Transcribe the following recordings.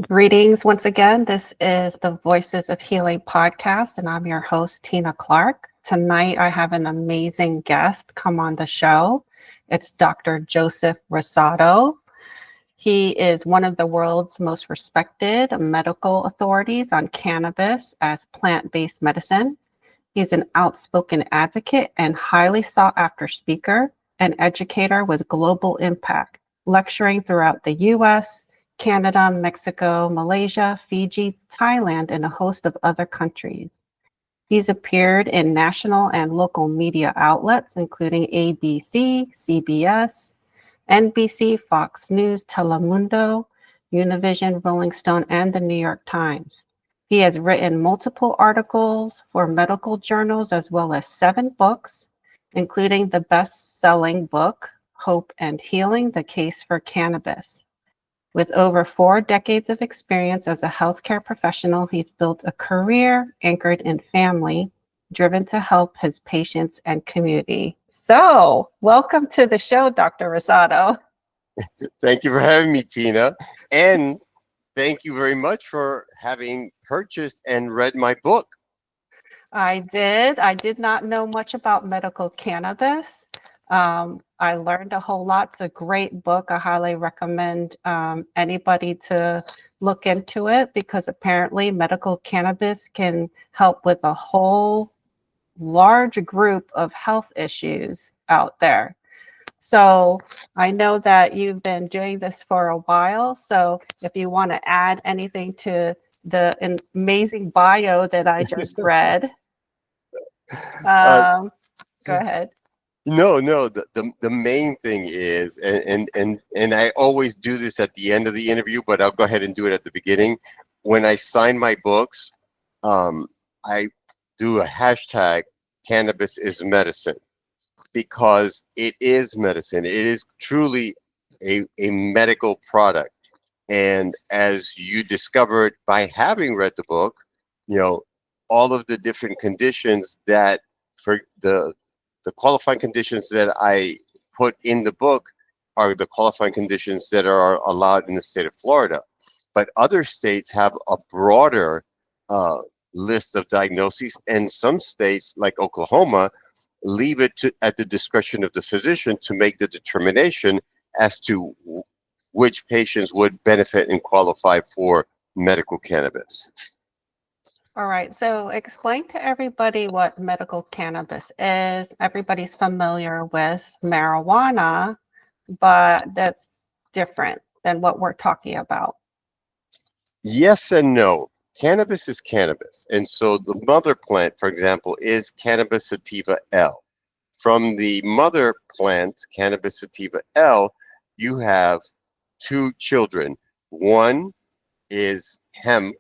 Greetings once again. This is the Voices of Healing podcast, and I'm your host, Tina Clark. Tonight, I have an amazing guest come on the show. It's Dr. Joseph Rosado. He is one of the world's most respected medical authorities on cannabis as plant based medicine. He's an outspoken advocate and highly sought after speaker and educator with global impact, lecturing throughout the US, Canada, Mexico, Malaysia, Fiji, Thailand, and a host of other countries. He's appeared in national and local media outlets, including ABC, CBS, NBC, Fox News, Telemundo, Univision, Rolling Stone, and the New York Times. He has written multiple articles for medical journals as well as 7 books, including the best-selling book, Hope and Healing: The Case for Cannabis. With over 4 decades of experience as a healthcare professional, he's built a career anchored in family, driven to help his patients and community. So, welcome to the show, Dr. Rosado. Thank you for having me, Tina. And thank you very much for having purchased and read my book. I did. I did not know much about medical cannabis. I learned a whole lot. It's a great book. I highly recommend anybody to look into it because apparently medical cannabis can help with a whole large group of health issues out there. So I know that you've been doing this for a while. So if you want to add anything to the amazing bio that I just read, Uh, um, go ahead. no. The main thing is, and I always do this at the end of the interview, but I'll go ahead and do it at the beginning. When I sign my books, I do a hashtag cannabis is medicine because it is medicine. It is truly a medical product. And as you discovered by having read the book, you know, all of the different conditions that for the qualifying conditions that I put in the book are the qualifying conditions that are allowed in the state of Florida. But other states have a broader uh, list of diagnoses, and some states, like Oklahoma, leave it at the discretion of the physician to make the determination as to which patients would benefit and qualify for medical cannabis. All right. So explain to everybody what medical cannabis is. Everybody's familiar with marijuana, but that's different than what we're talking about. Yes and no. Cannabis is cannabis. And so the mother plant, for example, is Cannabis sativa L. From the mother plant, Cannabis sativa L, you have two children. One is hemp,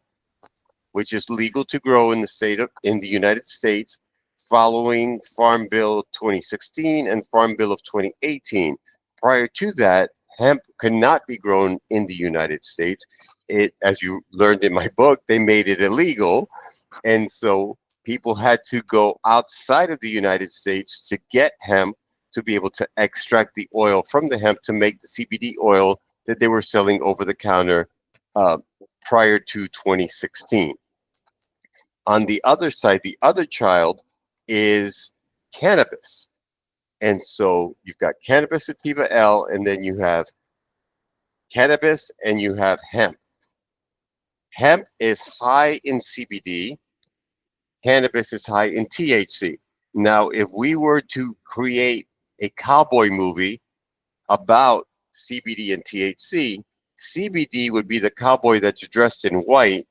which is legal to grow in the United States following Farm Bill 2016 and Farm Bill of 2018. Prior to that, hemp could not be grown in the United States. It, as you learned in my book, they made it illegal, and so people had to go outside of the United States to get hemp to be able to extract the oil from the hemp to make the CBD oil that they were selling over the counter uh, prior to 2016. On the other side, the other child is cannabis. And so you've got cannabis sativa L, and then you have cannabis and you have hemp. Hemp is high in CBD, cannabis is high in THC. Now, if we were to create a cowboy movie about CBD and THC, CBD would be the cowboy that's dressed in white,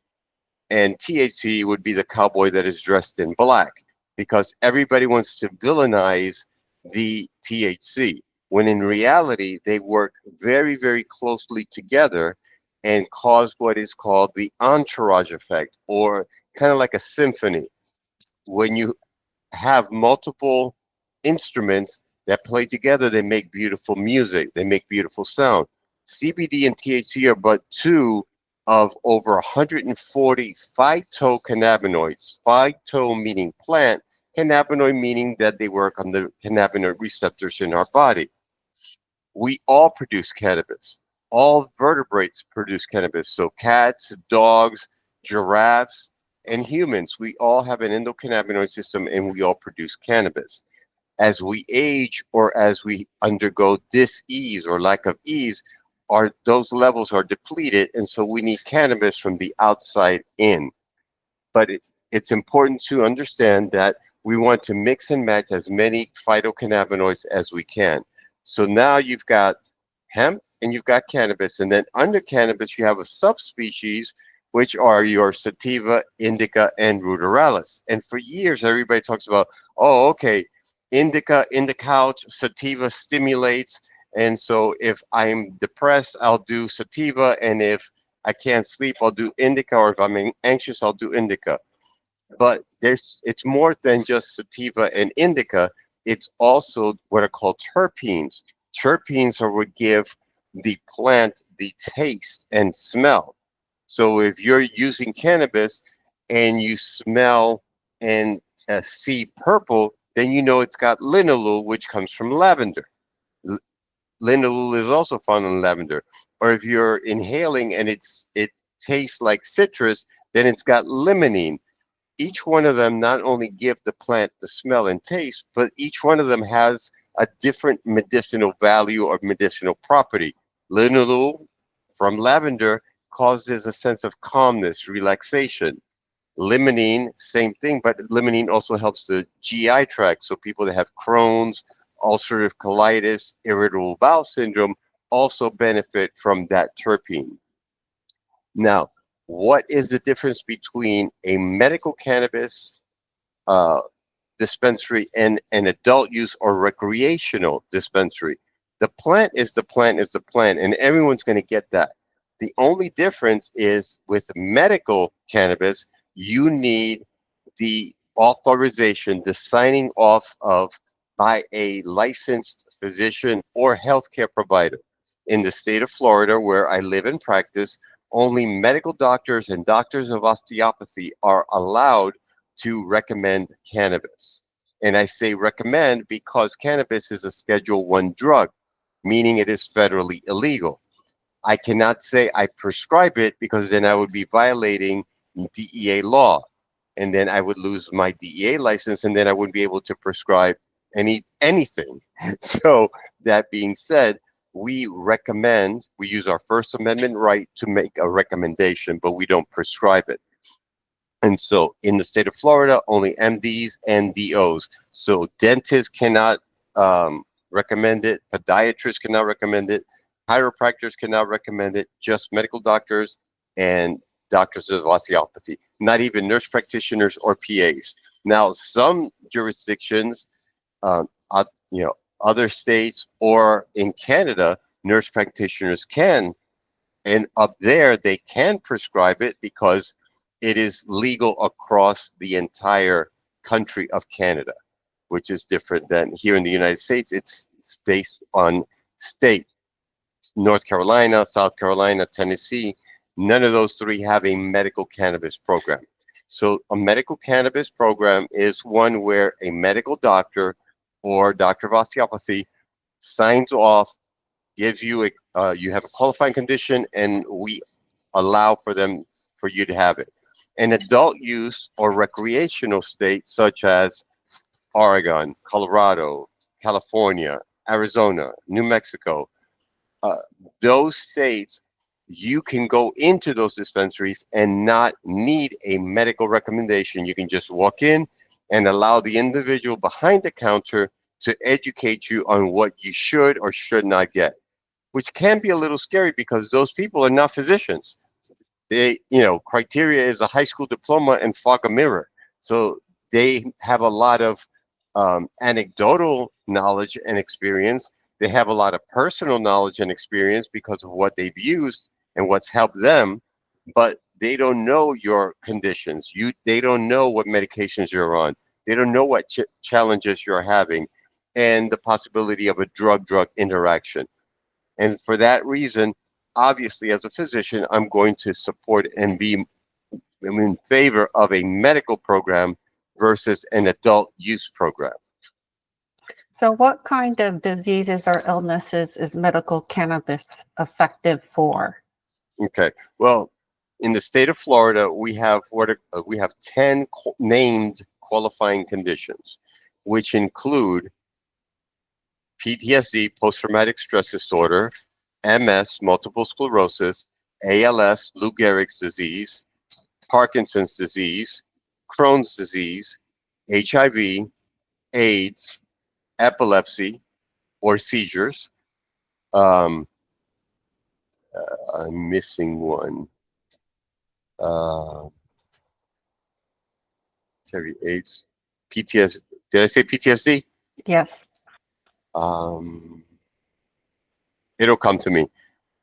and THC would be the cowboy that is dressed in black, because everybody wants to villainize the THC, when in reality, they work very, very closely together and cause what is called the entourage effect, or kind of like a symphony. When you have multiple instruments that play together, they make beautiful music, they make beautiful sound. CBD and THC are but two of over 140 phytocannabinoids. Phyto meaning plant, cannabinoid meaning that they work on the cannabinoid receptors in our body. We all produce cannabis. all vertebrates produce cannabis. So cats, dogs, giraffes, and humans, we all have an endocannabinoid system and we all produce cannabis. As we age or as we undergo dis-ease or lack of ease, those levels are depleted, and so we need cannabis from the outside in. But it's important to understand that we want to mix and match as many phytocannabinoids as we can. So now you've got hemp and you've got cannabis, and then under cannabis you have a subspecies which are your sativa, indica, and ruderalis. And for years everybody talks about, oh, okay, indica in the couch, sativa stimulates, and so if I'm depressed, I'll do sativa, and if I can't sleep, I'll do indica, or if I'm anxious, I'll do indica. But it's more than just sativa and indica. It's also what are called terpenes. Terpenes are what give the plant the taste and smell. So if you're using cannabis and you smell and see purple, then you know it's got linalool, which comes from lavender. Linalool is also found in lavender. Or if you're inhaling and it tastes like citrus, then it's got limonene. Each one of them not only give the plant the smell and taste, but each one of them has a different medicinal value or medicinal property. Linalool from lavender causes a sense of calmness, relaxation. Limonene, same thing, but limonene also helps the GI tract. So people that have Crohn's, ulcerative colitis, irritable bowel syndrome also benefit from that terpene. Now, what is the difference between a medical cannabis uh, dispensary and an adult use or recreational dispensary? The plant is the plant is the plant, and everyone's going to get that. The only difference is with medical cannabis, you need the authorization, the signing off of by a licensed physician or healthcare provider. In the state of Florida, where I live and practice, only medical doctors and doctors of osteopathy are allowed to recommend cannabis. And I say recommend because cannabis is a Schedule 1 drug, meaning it is federally illegal. I cannot say I prescribe it because then I would be violating DEA law. And then I would lose my DEA license, and then I wouldn't be able to prescribe anything. So that being said, we use our First Amendment right to make a recommendation, but we don't prescribe it. And so in the state of Florida, only MDs and DOs. So dentists cannot recommend it, podiatrists cannot recommend it, chiropractors cannot recommend it, just medical doctors and doctors of osteopathy, not even nurse practitioners or PAs. Now, some jurisdictions, uh, other states or in Canada, nurse practitioners can, and up there they can prescribe it because it is legal across the entire country of Canada, which is different than here in the United States. It's based on state. North Carolina, South Carolina, Tennessee, none of those three have a medical cannabis program. So a medical cannabis program is one where a medical doctor or doctor of osteopathy signs off, gives you you have a qualifying condition, and we allow for you to have it. An adult use or recreational state such as Oregon, Colorado, California, Arizona, New Mexico, uh, those states, you can go into those dispensaries and not need a medical recommendation. You can just walk in and allow the individual behind the counter to educate you on what you should or should not get, which can be a little scary because those people are not physicians. Criteria is a high school diploma and fog a mirror. So they have a lot of anecdotal knowledge and experience. They have a lot of personal knowledge and experience because of what they've used and what's helped them, but they don't know your conditions. They don't know what medications you're on. They don't know what challenges you're having and the possibility of a drug-drug interaction. And for that reason, obviously, as a physician, I'm going to support and be in favor of a medical program versus an adult use program. So, what kind of diseases or illnesses is medical cannabis effective for? Okay. Well, in the state of Florida, we have we have 10 named qualifying conditions, which include PTSD, post-traumatic stress disorder, MS, multiple sclerosis, ALS, Lou Gehrig's disease, Parkinson's disease, Crohn's disease, HIV, AIDS, epilepsy, or seizures. Um, I'm missing one. Uh, AIDS, PTSD. Did I say PTSD? Yes. Um, it'll come to me.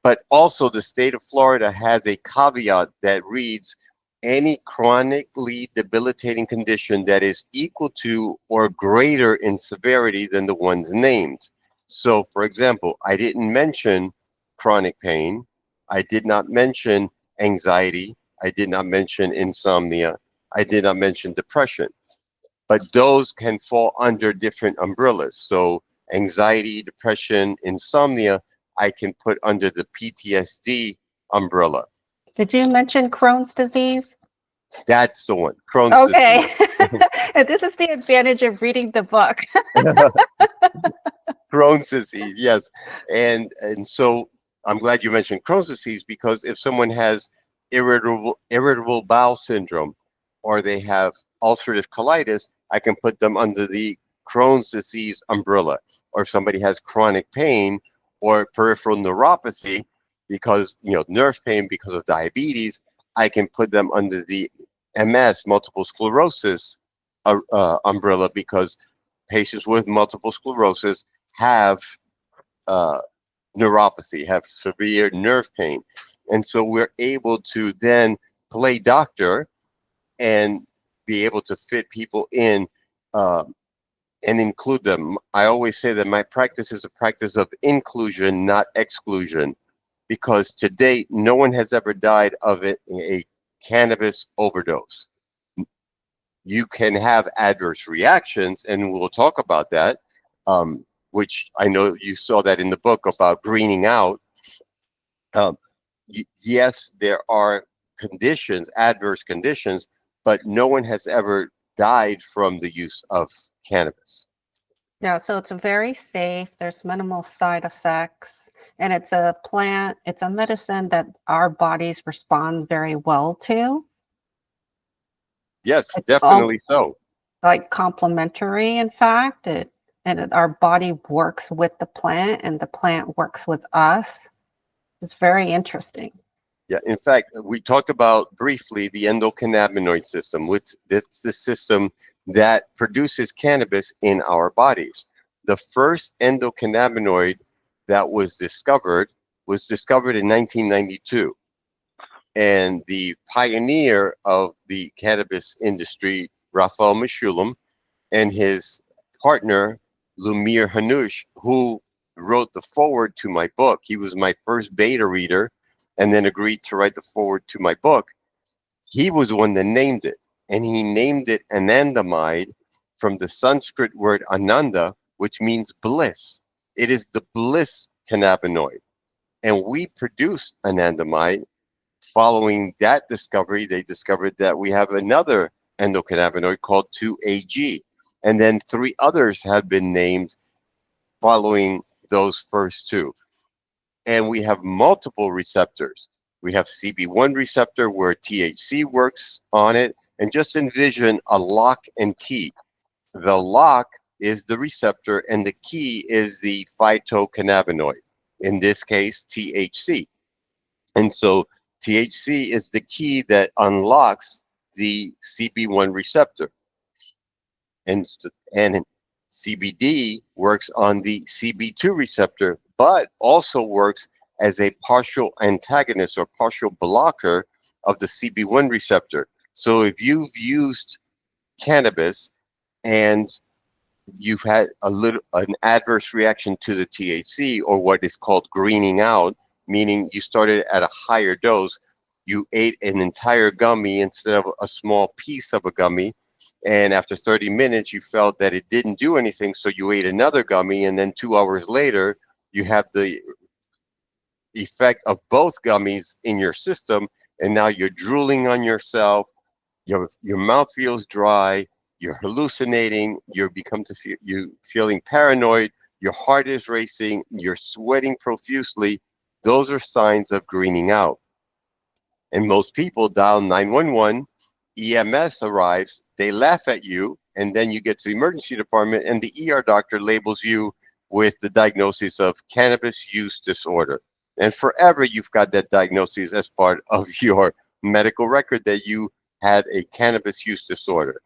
But also, the state of Florida has a caveat that reads, any chronically debilitating condition that is equal to or greater in severity than the ones named. So, for example, I didn't mention chronic pain. I did not mention anxiety. I did not mention insomnia. I did not mention depression. But those can fall under different umbrellas. So, anxiety, depression, insomnia, I can put under the PTSD umbrella. Did you mention Crohn's disease? That's the one, Crohn's disease. Okay. And this is the advantage of reading the book. Crohn's disease, yes. And so I'm glad you mentioned Crohn's disease, because if someone has irritable bowel syndrome, or they have ulcerative colitis, I can put them under the Crohn's disease umbrella. Or if somebody has chronic pain or peripheral neuropathy, because nerve pain because of diabetes, I can put them under the MS, multiple sclerosis umbrella, because patients with multiple sclerosis have uh, neuropathy, have severe nerve pain. And so we're able to then play doctor and be able to fit people in uh, and include them. I always say that my practice is a practice of inclusion, not exclusion, because to date, no one has ever died of a cannabis overdose. You can have adverse reactions, and we'll talk about that, which I know you saw that in the book about greening out. Um, yes, there are conditions, adverse conditions, but no one has ever died from the use of cannabis. Yeah, so it's very safe. There's minimal side effects, and it's a plant, it's a medicine that our bodies respond very well to. Yes, It's all definitely so. like complementary, in fact. Our body works with the plant, and the plant works with us. It's very interesting. Yeah, in fact, we talked about briefly the endocannabinoid system, which it's the system that produces cannabis in our bodies. The first endocannabinoid that was discovered in 1992. And the pioneer of the cannabis industry, Raphael Mechoulam, and his partner, Lumir Hanoush, who wrote the foreword to my book. He was my first beta reader and then agreed to write the foreword to my book. He was the one that named it. And he named it anandamide from the Sanskrit word ananda, which means bliss. It is the bliss cannabinoid. And we produce anandamide. Following that discovery, they discovered that we have another endocannabinoid called 2-AG. And then 3 others have been named following those first 2. And we have multiple receptors. We have CB1 receptor where THC works on it. And just envision a lock and key. The lock is the receptor and the key is the phytocannabinoid, in this case, THC. And so THC is the key that unlocks the CB1 receptor. And CBD works on the CB2 receptor, but also works as a partial antagonist or partial blocker of the CB1 receptor. So if you've used cannabis and you've had an adverse reaction to the THC, or what is called greening out, meaning you started at a higher dose, you ate an entire gummy instead of a small piece of a gummy, And after 30 minutes, you felt that it didn't do anything, so you ate another gummy, and then 2 hours later, you have the effect of both gummies in your system, and now you're drooling on yourself, your mouth feels dry, you're hallucinating, you feeling paranoid, your heart is racing, you're sweating profusely. Those are signs of greening out. And most people dial 911, EMS arrives, they laugh at you, and then you get to the emergency department, and the ER doctor labels you with the diagnosis of cannabis use disorder. And forever, you've got that diagnosis as part of your medical record that you had a cannabis use disorder.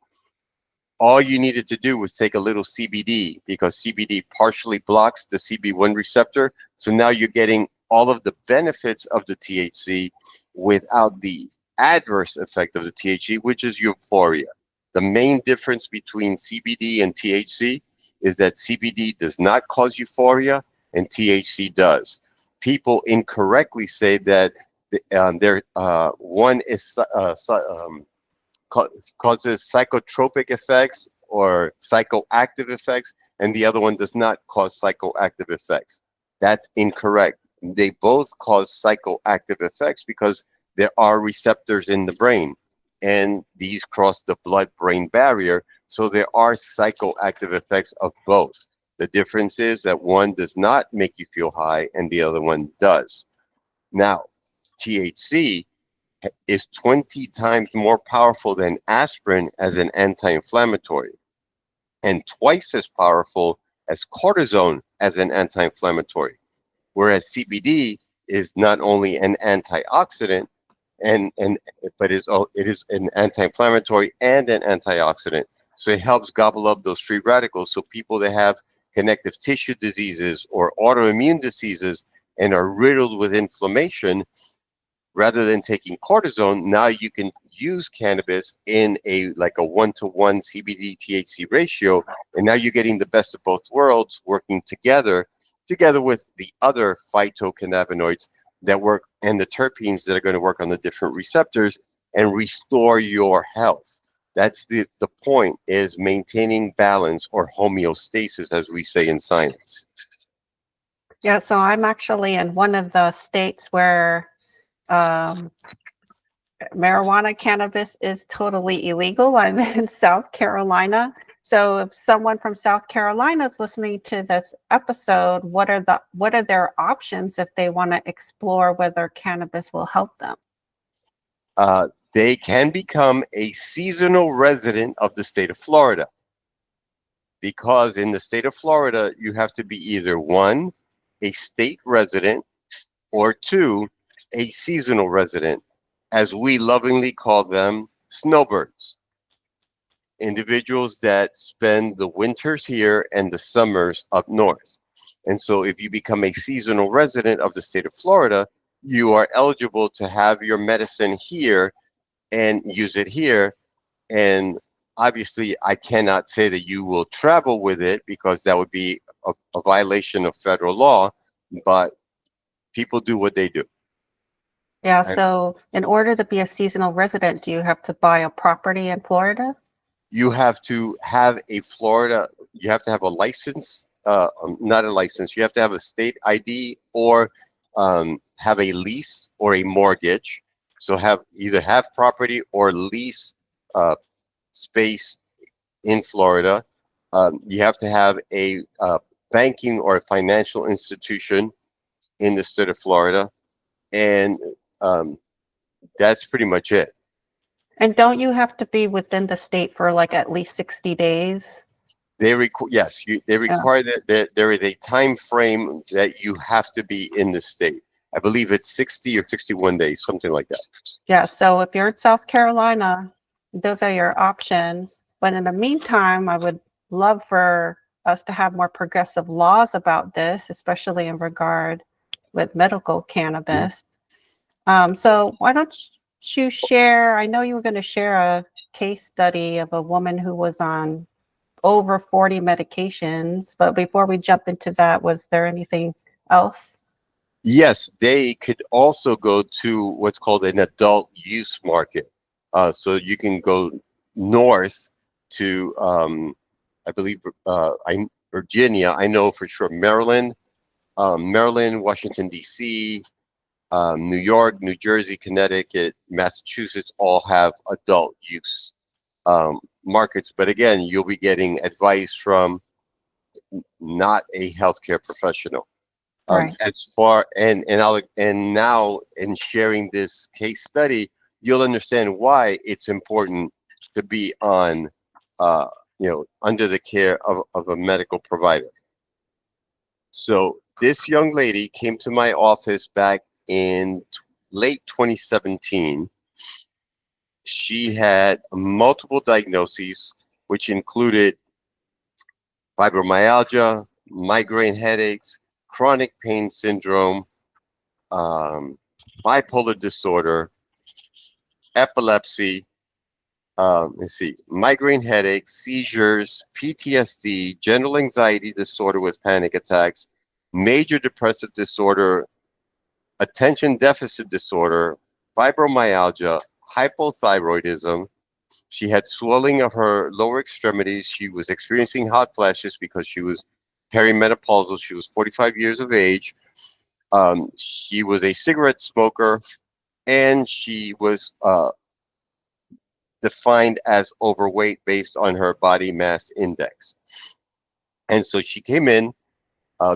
All you needed to do was take a little CBD, because CBD partially blocks the CB1 receptor. So now you're getting all of the benefits of the THC without the adverse effect of the THC, which is euphoria. The main difference between CBD and THC is that CBD does not cause euphoria and THC does. People incorrectly say that one is causes psychotropic effects or psychoactive effects, and the other one does not cause psychoactive effects. That's incorrect. They both cause psychoactive effects because there are receptors in the brain, and these cross the blood-brain barrier, so there are psychoactive effects of both. The difference is that one does not make you feel high and the other one does. Now, THC is 20 times more powerful than aspirin as an anti-inflammatory, and twice as powerful as cortisone as an anti-inflammatory. Whereas CBD is not only an antioxidant, but it is an anti-inflammatory and an antioxidant. So it helps gobble up those free radicals. So people that have connective tissue diseases or autoimmune diseases and are riddled with inflammation, rather than taking cortisone, now you can use cannabis in a 1-to-1 CBD THC ratio, and now you're getting the best of both worlds working together with the other phytocannabinoids that work, and the terpenes that are going to work on the different receptors and restore your health. That's the point, is maintaining balance, or homeostasis, as we say in science. Yeah, so I'm actually in one of the states where marijuana cannabis is totally illegal. I'm in South Carolina. So if someone from South Carolina is listening to this episode, what are their options if they want to explore whether cannabis will help them? They can become a seasonal resident of the state of Florida, because in the state of Florida, you have to be either 1, a state resident, or 2, a seasonal resident, as we lovingly call them, snowbirds. Individuals that spend the winters here and the summers up north. And so if you become a seasonal resident of the state of Florida, you are eligible to have your medicine here and use it here. And obviously, I cannot say that you will travel with it, because that would be a violation of federal law, but people do what they do. Yeah, so in order to be a seasonal resident, do you have to buy a property in Florida? You have to have you have to have a license, not a license, you have to have a state ID, or have a lease or a mortgage. So either have property or lease space in Florida. You have to have a banking or a financial institution in the state of Florida, and that's pretty much it. And don't you have to be within the state for at least 60 days? They require that there is a time frame that you have to be in the state. I believe it's 60 or 61 days, something like that. Yeah, so if you're in South Carolina, those are your options. But in the meantime, I would love for us to have more progressive laws about this, especially in regard with medical cannabis. So why don't you share, I know you were going to share a case study of a woman who was on over 40 medications, but before we jump into that, was there anything else? Yes, they could also go to what's called an adult use market. So you can go north to, I believe, Virginia. I know for sure Maryland, Washington, D.C., New York, New Jersey, Connecticut, Massachusetts all have adult use markets. But again, you'll be getting advice from not a healthcare professional. Right. As far and now in sharing this case study, you'll understand why it's important to be on, under the care of a medical provider. So this young lady came to my office back in late 2017. She had multiple diagnoses, which included fibromyalgia, migraine headaches, chronic pain syndrome, bipolar disorder, epilepsy, let's see, migraine headaches, seizures, PTSD, general anxiety disorder with panic attacks, major depressive disorder, attention deficit disorder, fibromyalgia, hypothyroidism. She had swelling of her lower extremities. She was experiencing hot flashes because she was perimenopausal. She was 45 years of age. She was a cigarette smoker, and she was defined as overweight based on her body mass index. And so she came in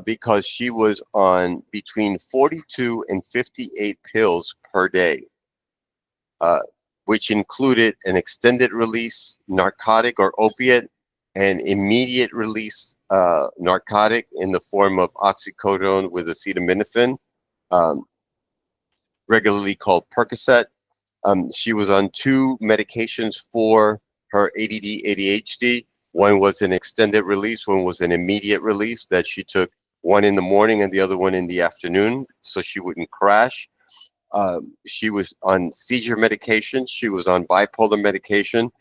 because she was on between 42 and 58 pills per day, which included an extended release narcotic or opiate, and immediate release narcotic in the form of oxycodone with acetaminophen, um, regularly called Percocet. She was on 2 medications for her ADD, ADHD. One was an extended release, one was an immediate release that she took, one in the morning and the other one in the afternoon, so she wouldn't crash. She was on seizure medication. She was on bipolar medication.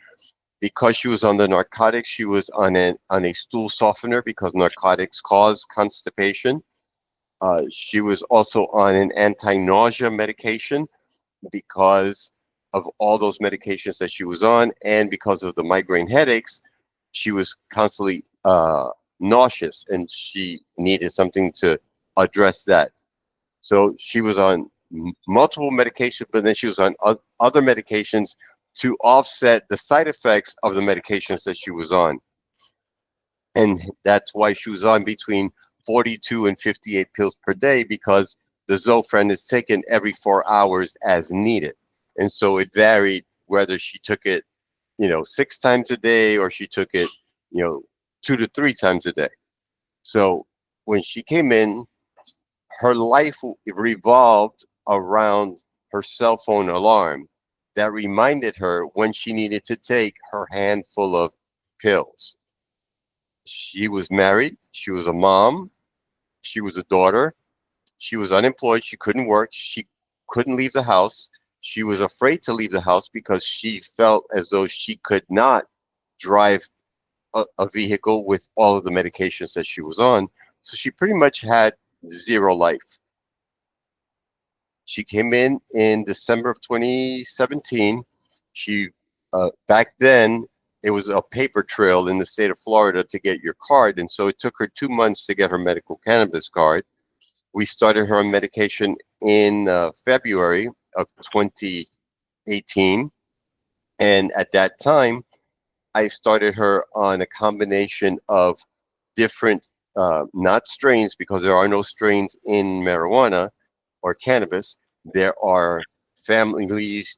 Because she was on the narcotics, she was on a stool softener because narcotics cause constipation. She was also on an anti-nausea medication because of all those medications that she was on, and because of the migraine headaches, she was constantly nauseous, and she needed something to address that. So she was on multiple medications, but then she was on other medications to offset the side effects of the medications that she was on. And that's why she was on between 42 and 58 pills per day, because the Zofran is taken every 4 hours as needed. And so it varied whether she took it, 6 times a day, or she took it, 2 to 3 times a day. So when she came in, her life revolved around her cell phone alarm that reminded her when she needed to take her handful of pills. She was married, she was a mom, she was a daughter, she was unemployed, she couldn't work, she couldn't leave the house. She was afraid to leave the house because she felt as though she could not drive a vehicle with all of the medications that she was on. So she pretty much had zero life. She came in December of 2017. She back then it was a paper trail in the state of Florida to get your card, and so it took her 2 months to get her medical cannabis card. We started her on medication in February of 2018, and at that time, I started her on a combination of different, not strains, because there are no strains in marijuana or cannabis. There are families,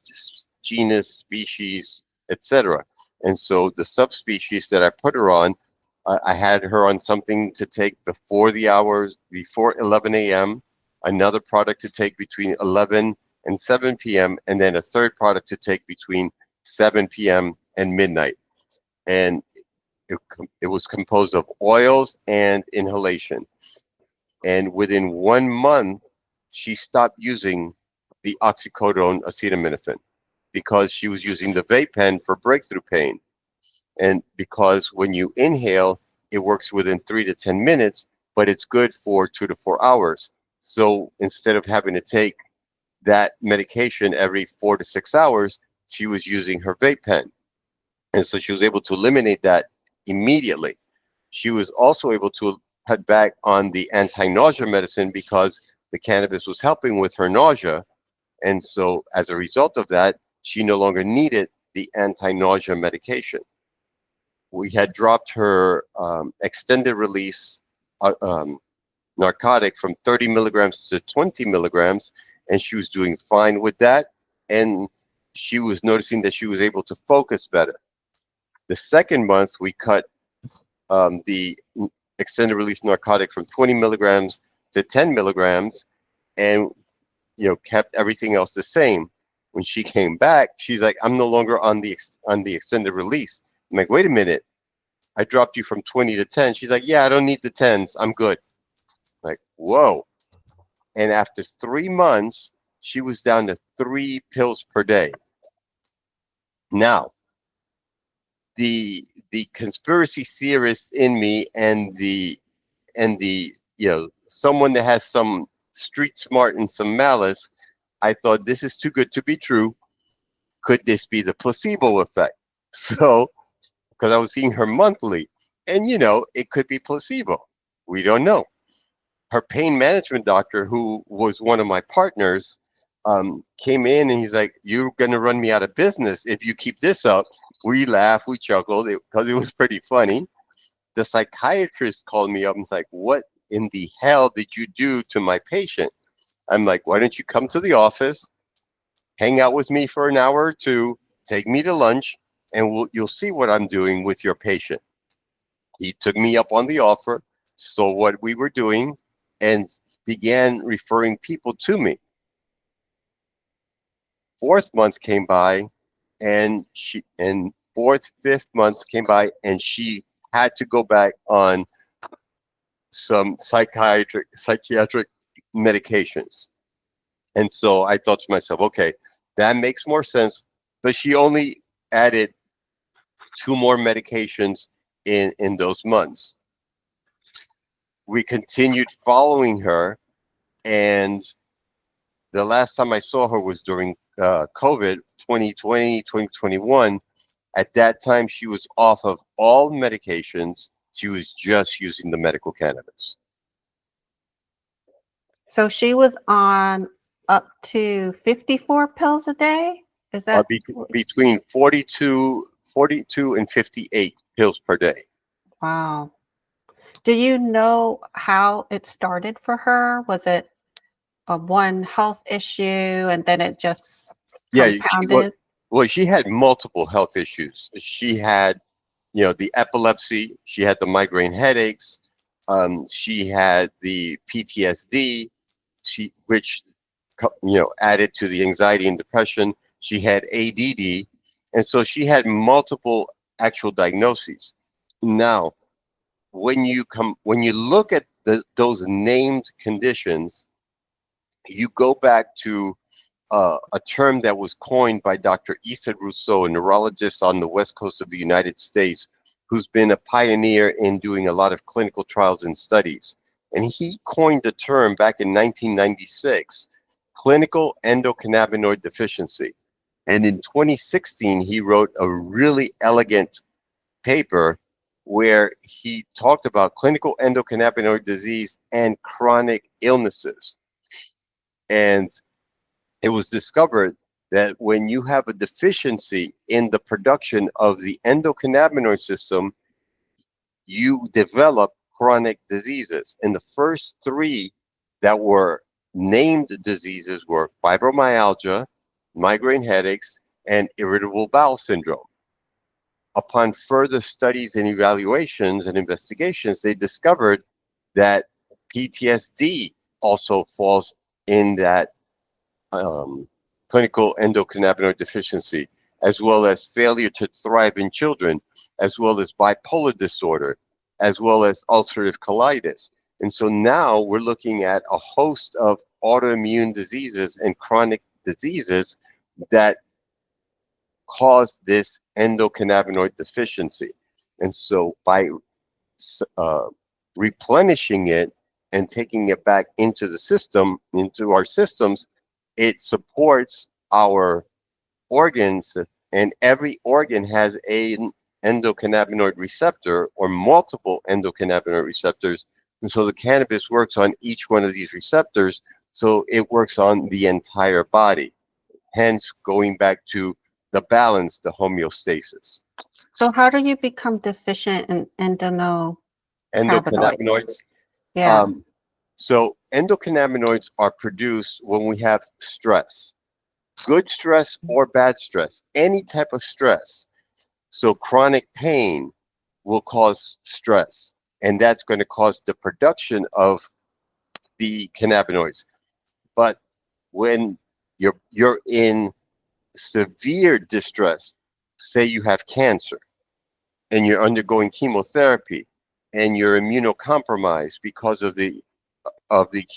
genus, species, etc. And so the subspecies that I put her on, I had her on something to take before 11 a.m., another product to take between 11 and 7 p.m., and then a third product to take between 7 p.m. and midnight. And it was composed of oils and inhalation. And within 1 month, she stopped using the oxycodone acetaminophen because she was using the vape pen for breakthrough pain. And because when you inhale, it works within 3 to 10 minutes, but it's good for 2 to 4 hours. So instead of having to take that medication every 4 to 6 hours, she was using her vape pen. And so she was able to eliminate that immediately. She was also able to cut back on the anti-nausea medicine because the cannabis was helping with her nausea. And so as a result of that, she no longer needed the anti-nausea medication. We had dropped her extended release uh, um, narcotic from 30 milligrams to 20 milligrams, and she was doing fine with that. And she was noticing that she was able to focus better. The second month, we cut the extended release narcotic from 20 milligrams to 10 milligrams, and kept everything else the same. When she came back, she's like, "I'm no longer on the extended release." I'm like, "Wait a minute, I dropped you from 20 to 10." She's like, "Yeah, I don't need the tens. I'm good." Like, whoa. And after 3 months, she was down to 3 pills per day. Now, the conspiracy theorist in me and the someone that has some street smart and some malice, I thought this is too good to be true. Could this be the placebo effect? So, because I was seeing her monthly, and it could be placebo. We don't know. Her pain management doctor, who was one of my partners, came in and he's like, "You're gonna run me out of business if you keep this up." We laughed, we chuckled because it was pretty funny. The psychiatrist called me up and was like, "What in the hell did you do to my patient?" I'm like, "Why don't you come to the office, hang out with me for an hour or two, take me to lunch, and you'll see what I'm doing with your patient." He took me up on the offer, saw what we were doing, and began referring people to me. Fourth month came by, and fourth, fifth months came by, and she had to go back on some psychiatric medications. And so I thought to myself, okay, that makes more sense. But she only added 2 more medications in those months. We continued following her, and the last time I saw her was during COVID 2020, 2021. At that time, she was off of all medications. She was just using the medical cannabis. So she was on up to 54 pills a day? Is uh, that be, between 42 and 58 pills per day. wow. Do you know how it started for her? Was it a one health issue and then it just Yeah, compounded? she had multiple health issues. She had, the epilepsy. She had the migraine headaches. She had the PTSD. Which added to the anxiety and depression. She had ADD, and so she had multiple actual diagnoses. Now, when you look at those named conditions, you go back to a term that was coined by Dr. Rousseau, a neurologist on the west coast of the United States, who's been a pioneer in doing a lot of clinical trials and studies. And he coined the term back in 1996, clinical endocannabinoid deficiency. And in 2016, he wrote a really elegant paper where he talked about clinical endocannabinoid disease and chronic illnesses. And it was discovered that when you have a deficiency in the production of the endocannabinoid system, you develop chronic diseases. And the first 3 that were named diseases were fibromyalgia, migraine headaches, and irritable bowel syndrome. Upon further studies and evaluations and investigations, they discovered that PTSD also falls in that um, clinical endocannabinoid deficiency, as well as failure to thrive in children, as well as bipolar disorder, as well as ulcerative colitis. And so now we're looking at a host of autoimmune diseases and chronic diseases that cause this endocannabinoid deficiency. And so by uh, replenishing it and taking it back into the system, into our systems, it supports our organs and every organ has an endocannabinoid receptor or multiple endocannabinoid receptors. And so the cannabis works on each one of these receptors, so it works on the entire body. Hence, going back to the balance, the homeostasis. So how do you become deficient in endocannabinoids? Endocannabinoids. Yeah. So endocannabinoids are produced when we have stress, good stress or bad stress, any type of stress. So chronic pain will cause stress, and that's going to cause the production of the cannabinoids. But when you're in severe distress, say you have cancer and you're undergoing chemotherapy and you're immunocompromised because of the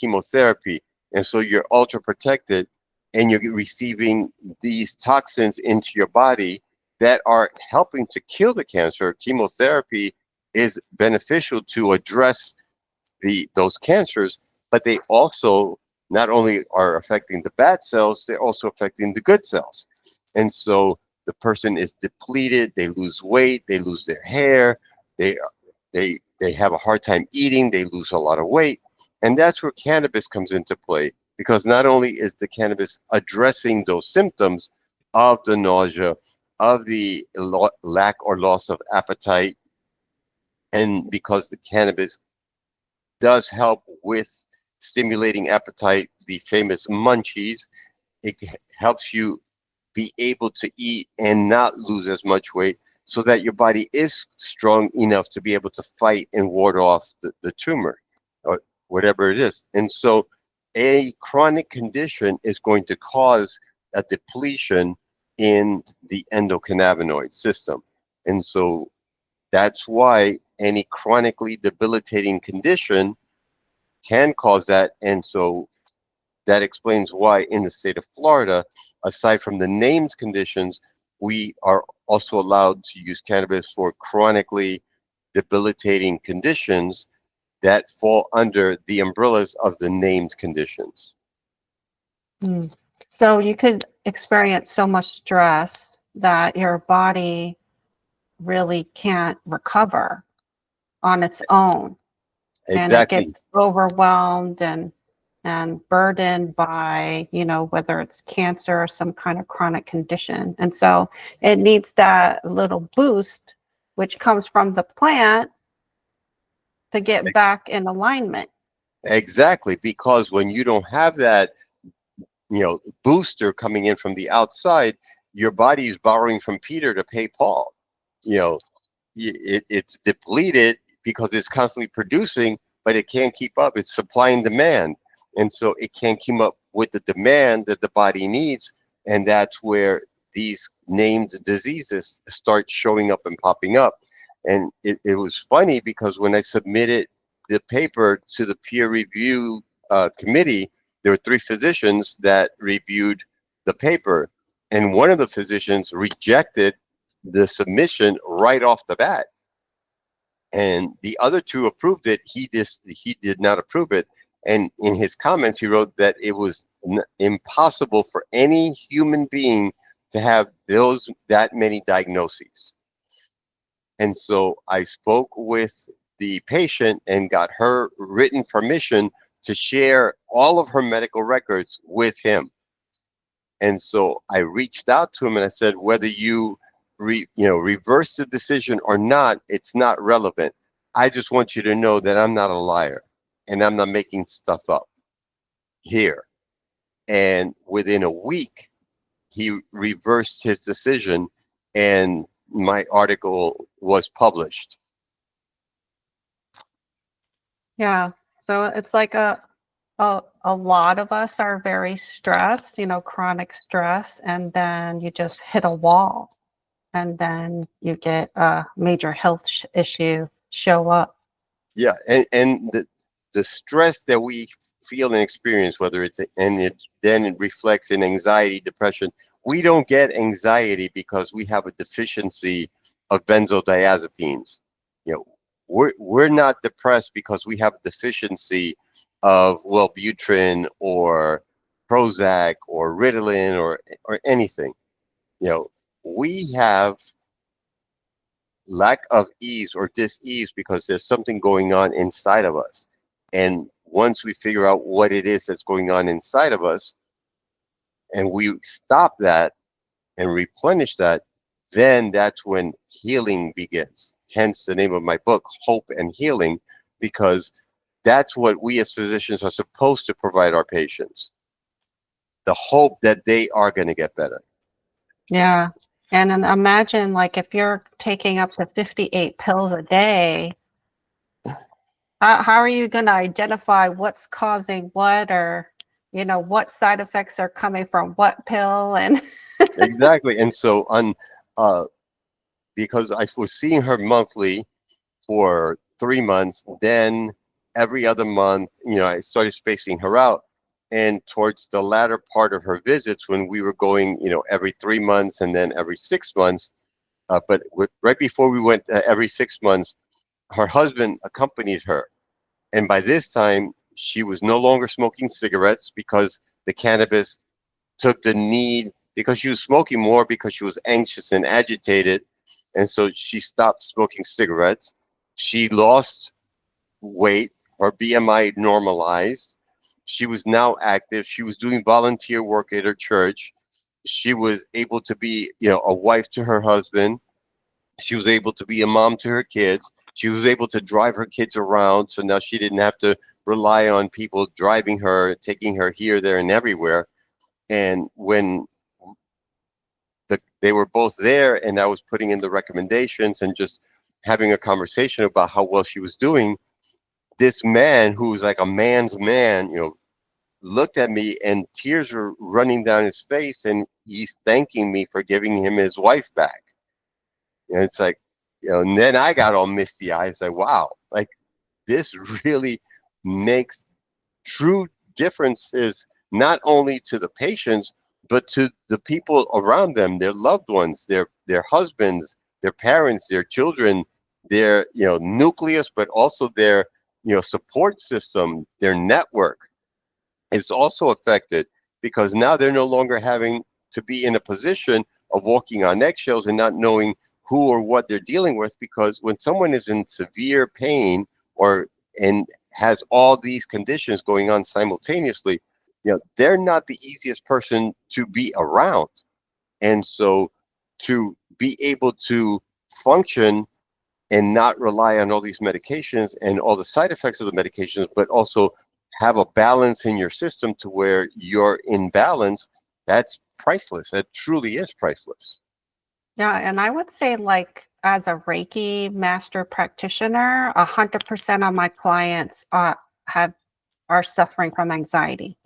chemotherapy, and so you're ultra protected and you're receiving these toxins into your body that are helping to kill the cancer. Chemotherapy is beneficial to address those cancers, but they also not only are affecting the bad cells, they're also affecting the good cells. And so the person is depleted, they lose weight, they lose their hair, they they have a hard time eating, they lose a lot of weight. And that's where cannabis comes into play, because not only is the cannabis addressing those symptoms of the nausea, of the lack or loss of appetite, and because the cannabis does help with stimulating appetite, the famous munchies. It helps you be able to eat and not lose as much weight, so that your body is strong enough to be able to fight and ward off the tumor or whatever it is. And so a chronic condition is going to cause a depletion in the endocannabinoid system. And so that's why any chronically debilitating condition can cause that. And so that explains why in the state of Florida, aside from the named conditions, we are also allowed to use cannabis for chronically debilitating conditions that fall under the umbrellas of the named conditions. Mm. So you could experience so much stress that your body really can't recover on its own, and it Exactly. gets overwhelmed and burdened by, whether it's cancer or some kind of chronic condition. And so it needs that little boost, which comes from the plant, to get back in alignment. Exactly. Because when you don't have that, booster coming in from the outside, your body is borrowing from Peter to pay Paul. You know, it's depleted because it's constantly producing, but it can't keep up. It's supply and demand. And so it can't keep up with the demand that the body needs. And that's where these named diseases start showing up and popping up. And it was funny because when I submitted the paper to the peer review committee, there were 3 physicians that reviewed the paper. And one of the physicians rejected the submission right off the bat, and the other 2 approved it. He did not approve it, and in his comments he wrote that it was impossible for any human being to have that many diagnoses. And so I spoke with the patient and got her written permission to share all of her medical records with him. And so I reached out to him and I said, whether you reverse the decision or not, it's not relevant. I just want you to know that I'm not a liar and I'm not making stuff up here. And within a week, he reversed his decision and my article was published. Yeah. So it's like a lot of us are very stressed, chronic stress, and then you just hit a wall, and then you get a major health issue show up. Yeah, and the stress that we feel and experience, whether it's then it reflects in anxiety, depression. We don't get anxiety because we have a deficiency of benzodiazepines. You know, we're not depressed because we have a deficiency of Wellbutrin or Prozac or Ritalin or anything. You know, we have lack of ease or dis-ease because there's something going on inside of us. And once we figure out what it is that's going on inside of us, and we stop that and replenish that, then that's when healing begins. Hence the name of my book, Hope and Healing, because that's what we as physicians are supposed to provide our patients. The hope that they are going to get better. Yeah. And then imagine like if you're taking up to 58 pills a day, how are you going to identify what's causing what, or, what side effects are coming from what pill? And Exactly. And so uh, because I was seeing her monthly for 3 months, then every other month, I started spacing her out. And towards the latter part of her visits, when we were going, every 3 months and then every 6 months, right before we went every 6 months, her husband accompanied her. And by this time, she was no longer smoking cigarettes because the cannabis took the need, because she was smoking more because she was anxious and agitated. And so she stopped smoking cigarettes. She lost weight. Her BMI normalized. She was now active. She was doing volunteer work at her church. She was able to be, a wife to her husband. She was able to be a mom to her kids. She was able to drive her kids around. So now she didn't have to rely on people driving her, taking her here, there, and everywhere. And when they were both there and I was putting in the recommendations and just having a conversation about how well she was doing, this man who's like a man's man, looked at me and tears were running down his face and he's thanking me for giving him his wife back. And it's like, and then I got all misty eyed. It's like, wow, like this really makes true differences, not only to the patients, but to the people around them, their loved ones, their husbands, their parents, their children, their nucleus, but also their support system, their network is also affected, because now they're no longer having to be in a position of walking on eggshells and not knowing who or what they're dealing with. Because when someone is in severe pain or and has all these conditions going on simultaneously, they're not the easiest person to be around. And so to be able to function and not rely on all these medications and all the side effects of the medications, but also have a balance in your system to where you're in balance, that's priceless. That truly is priceless. yeah, and I would say like as a Reiki master practitioner, 100% of my clients are suffering from anxiety.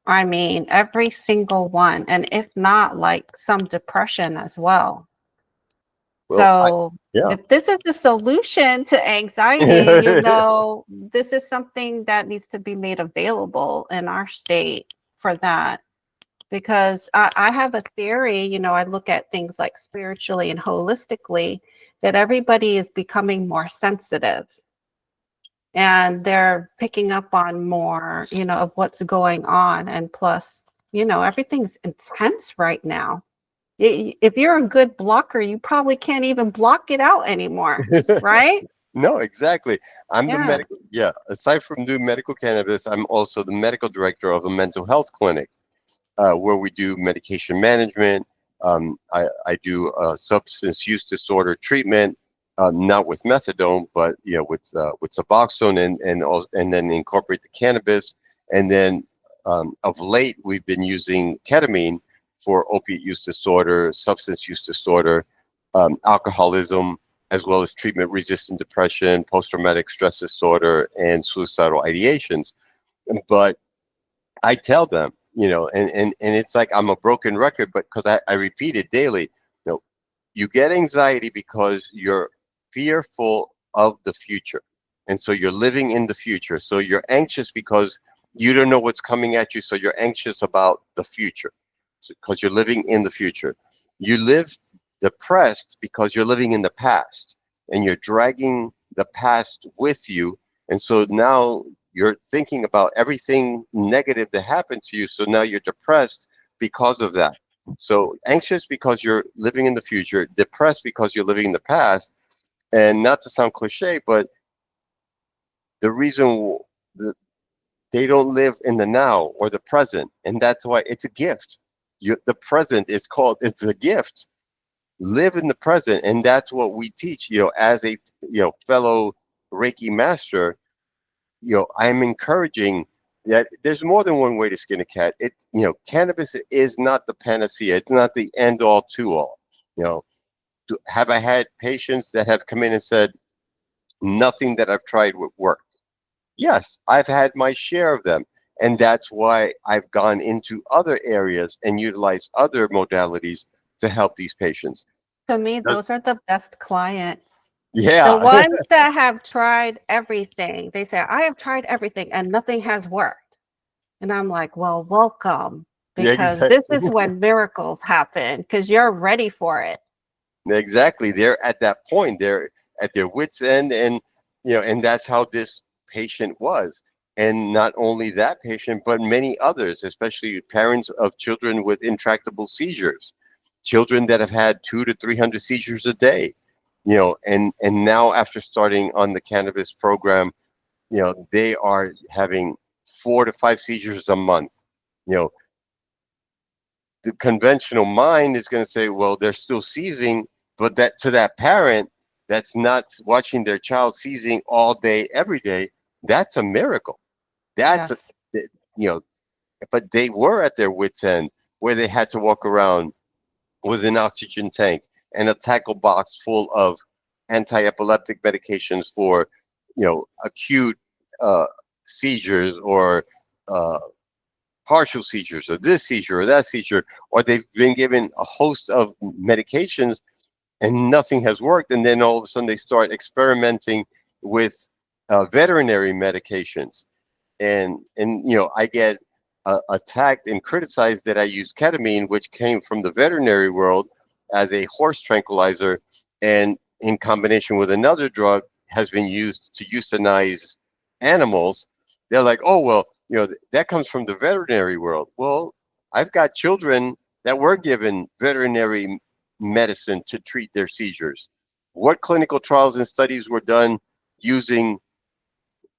I mean, every single one, and if not, like some depression as well. Well, So yeah. if this is the solution to anxiety, this is something that needs to be made available in our state for that. Because I have a theory, I look at things like spiritually and holistically, that everybody is becoming more sensitive and they're picking up on more, of what's going on. And plus, everything's intense right now. If you're a good blocker, you probably can't even block it out anymore, right? No, exactly. I'm the Yeah. medical, yeah. Aside from doing medical cannabis, I'm also the medical director of a mental health clinic where we do medication management. I do substance use disorder treatment, not with methadone, but with Suboxone and then incorporate the cannabis. And then of late, we've been using ketamine for opiate use disorder, substance use disorder, alcoholism, as well as treatment-resistant depression, post-traumatic stress disorder, and suicidal ideations. But I tell them, and it's like I'm a broken record, but because I repeat it daily, you get anxiety because you're fearful of the future. And so you're living in the future. So you're anxious because you don't know what's coming at you. So you're anxious about the future because you're living in the future. You live depressed because you're living in the past and you're dragging the past with you. And so now you're thinking about everything negative that happened to you. So now you're depressed because of that. So anxious because you're living in the future, depressed because you're living in the past. And not to sound cliche, but the reason that they don't live in the now or the present, and that's why it's a gift. The present is called, it's a gift. Live in the present, and that's what we teach. As a fellow Reiki master, I'm encouraging that there's more than one way to skin a cat. Cannabis is not the panacea. It's not the end all to all. You know, have I had patients that have come in and said nothing that I've tried would work? Yes, I've had my share of them. And that's why I've gone into other areas and utilized other modalities to help these patients. To me, those are the best clients. The Yeah, ones that have tried everything. They say, I have tried everything and nothing has worked. And I'm like, well, welcome, yeah, because this is when miracles happen because you're ready for it. exactly. They're at that point. They're at their wits' end, and that's how this patient was. And not only that patient, but many others, especially parents of children with intractable seizures, children that have had 200 to 300 seizures a day. And now after starting on the cannabis program, they are having 4 to 5 seizures a month. You know, the conventional mind is going to say, well, they're still seizing, but that to that parent that's not watching their child seizing all day, every day, that's a miracle. That's, Yes. you know, but they were at their wits' end where they had to walk around with an oxygen tank and a tackle box full of anti-epileptic medications for, acute uh, seizures or uh, partial seizures or this seizure or that seizure, or they've been given a host of medications and nothing has worked. And then all of a sudden they start experimenting with veterinary medications. And I get attacked and criticized that I use ketamine, which came from the veterinary world as a horse tranquilizer, and in combination with another drug has been used to euthanize animals. They're like, oh well, that comes from the veterinary world. Well, I've got children that were given veterinary medicine to treat their seizures. What clinical trials and studies were done using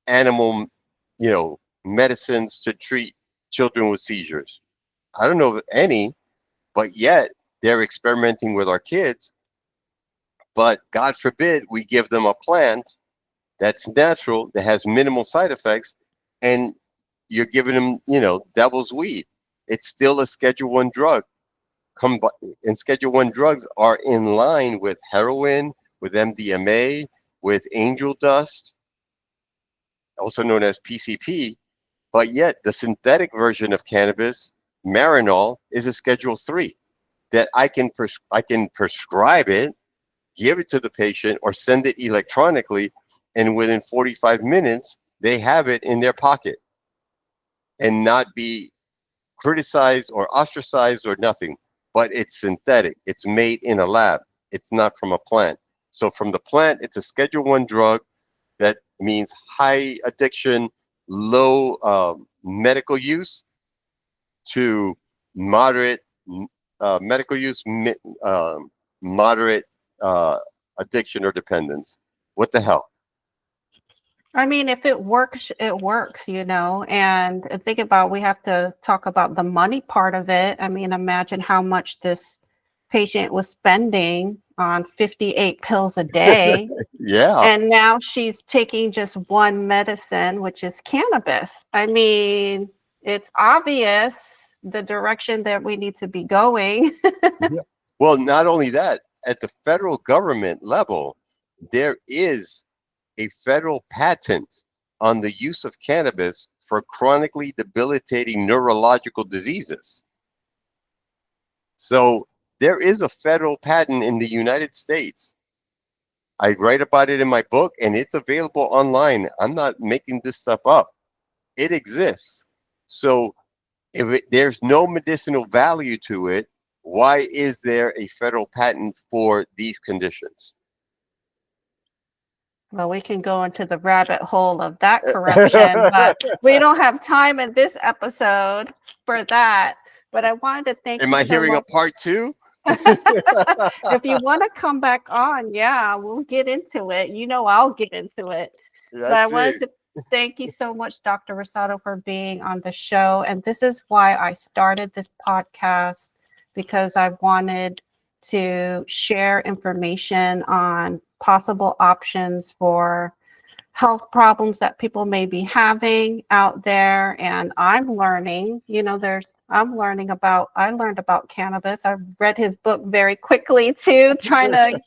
animal, medicines to treat children with seizures? I don't know of any, but yet they're experimenting with our kids. But God forbid we give them a plant that's natural, that has minimal side effects, and you're giving them, devil's weed. It's still a Schedule One drug. And Schedule One drugs are in line with heroin, with MDMA, with angel dust, also known as PCP. But yet, the synthetic version of cannabis, Marinol, is a Schedule 3 that I can prescribe it, give it to the patient, or send it electronically, and within 45 minutes, they have it in their pocket and not be criticized or ostracized or nothing. But it's synthetic. It's made in a lab. It's not from a plant. So from the plant, it's a Schedule One drug that means high addiction, low medical use, to moderate medical use, moderate addiction or dependence. What the hell? I mean, if it works, it works, and think about, we have to talk about the money part of it. I mean, imagine how much this patient was spending on 58 pills a day. Yeah. And now she's taking just one medicine, which is cannabis. I mean, it's obvious the direction that we need to be going. Yeah. Well, not only that, at the federal government level, there is a federal patent on the use of cannabis for chronically debilitating neurological diseases. So there is a federal patent in the United States. I write about it in my book, and it's available online. I'm not making this stuff up. It exists. So there's no medicinal value to it, why is there a federal patent for these conditions? Well, we can go into the rabbit hole of that corruption, but we don't have time in this episode for that. But I wanted to thank Am you I so hearing a much. part two? If you want to come back on, yeah, we'll get into it. You know, I'll get into it. But I That's wanted it. to thank you so much, Dr. Rosado, for being on the show. And this is why I started this podcast, because I wanted to share information on possible options for health problems that people may be having out there. And I'm learning, I learned about cannabis. I read his book very quickly too, trying to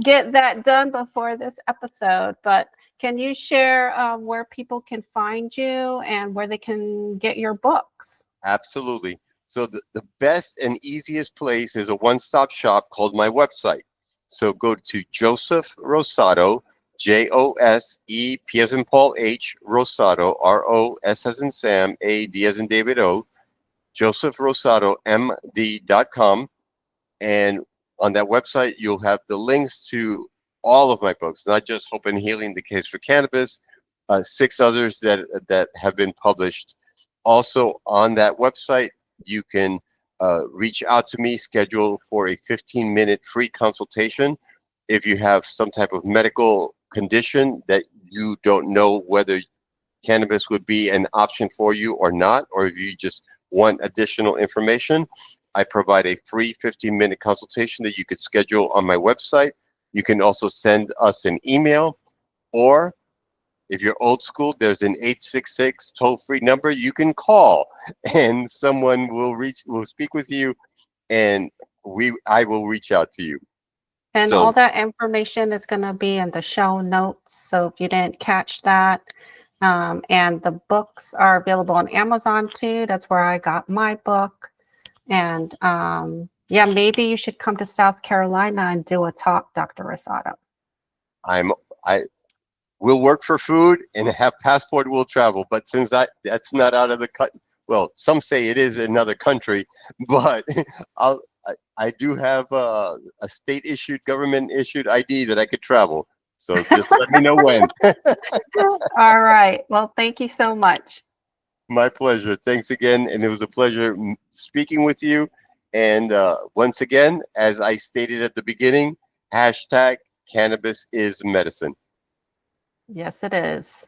get that done before this episode. But can you share where people can find you and where they can get your books? Absolutely. So the best and easiest place is a one-stop shop called my website. So go to Joseph Rosado, Josep as in Paul H, Rosado, ROS as in Sam, AD as in David O, josephrosadomd.com. And on that website, you'll have the links to all of my books, not just Hope and Healing, The Case for Cannabis, 6 others that have been published. Also on that website, you can reach out to me, schedule for a 15-minute free consultation. If you have some type of medical condition that you don't know whether cannabis would be an option for you or not, or if you just want additional information, I provide a free 15-minute consultation that you could schedule on my website. You can also send us an email, or if you're old school, there's an 866 toll-free number you can call, and someone will speak with you, and I will reach out to you. And all So that information is going to be in the show notes. So if you didn't catch that, and the books are available on Amazon too. That's where I got my book. And yeah, maybe you should come to South Carolina and do a talk, Dr. Rosado. I will work for food and have passport will travel, but since that's not out of the cut, well, some say it is another country, but I do have a state issued, government issued ID that I could travel. So just let me know when. All right. Well, thank you so much. My pleasure. Thanks again. And it was a pleasure speaking with you. And once again, as I stated at the beginning, hashtag cannabis is medicine. Yes, it is.